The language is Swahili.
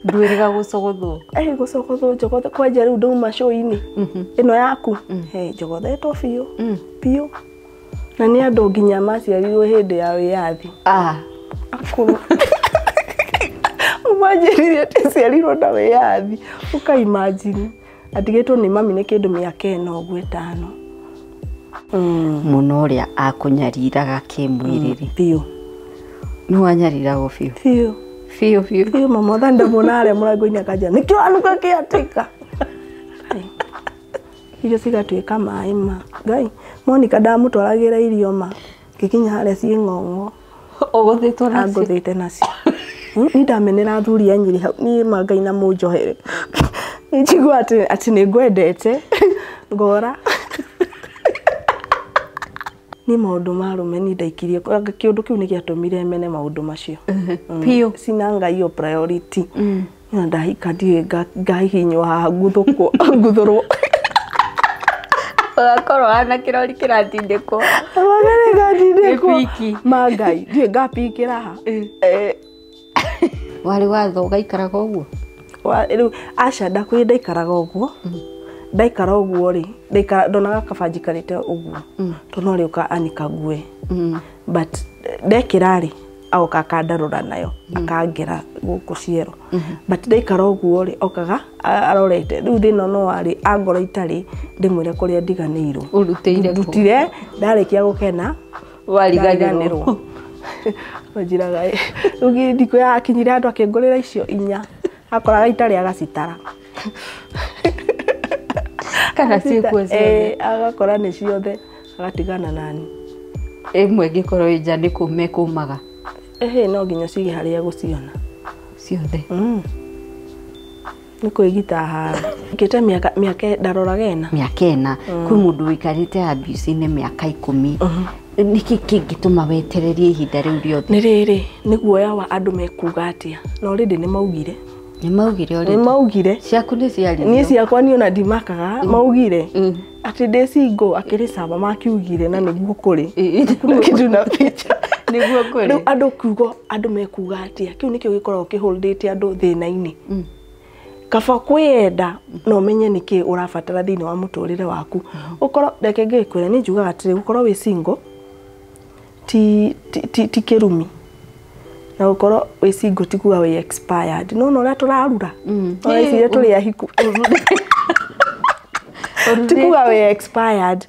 ndwirega gucogothwo gucogothwo njogothe kwanja riu ndauma show-ini ino yaku njogothetwo biũ na ni andu nginya maciarirwo hindi ya wiyathi akuru umajiririe ticiarirwo na wiyathi ukaimagine atigitwo ni mami ni kindu miaka ino gwitano muno uria akunyariraga kimwiriri biũ no wanyarirago biũ mama thanda monare murango-ini akaja nikio anuka kiatika irio cigatuĩka maĩ ma ngai Monica ndamũtwaragira irio ma kikinya haria ci ng'ong'o uguthitwo nacio nguthite nacio ni ndamenera athuri a Nyeri hau ni Mangai na Mũnjohere ni njigua ati ni ngwendete ngora ni maundu marume ni ndaikirie kiundu kiu ni giatumire mene maundu macio piu sina ngai yo priority ni ndahika ndie ngahinywa haha nguthurwo Wakoro ana kirori kiratindikwo wagere gatindikwo Mangai ndie ngapikira ha wari watho ugaikaraga uguo riu aca ndakwĩ ndaikaraga uguo ndaikara uguo ri ndonaga kabanji karite uguo tono ri uka anika ngue but ndekira ri au kakandarura nayo akangera guku ciero but ndaikara uguo ri okaga arorete riu thino no wari angora itari ndimwire kuria ndiganirwo ndutire ndarikia gukena wariganirwo wajiraga ugi ndiko ya kinyire andu akingurira icio 4 akoraga itari agacitara kana ciĩkuo ciothe agakora ni ciothe agatigana nani imwe ngikorwo ija ni kumaga no nginya cige haria guciona ciothe ni kuigita ha ngite miaka ndaroragena miaka ena kwi mundu wikarite abuse-ini miaka 10 niki kingituma wetererie ihinda riu riothe ni riri ni guoya wa andu mekuga atia no already ni maugire ciaku ni ciari ni ciakwa ni ona ndimakaga maugire ati ndecigo akiri caba makiugire na niguo kuri kuna kindu na picha niguo kuri riu andu kugo andu mekuga atia kiu nikio gikoragwo kiholdete andu thina-ini kaba kwenda no menye niki urabatara thini wa muturire waku ukorwo reke ngikwira ni njugaga ati ukorwo wi single ti kirumi na ukorwo wi single ti kuga wi expired no ria turarura iciria turi ahiku ti kuga wi expired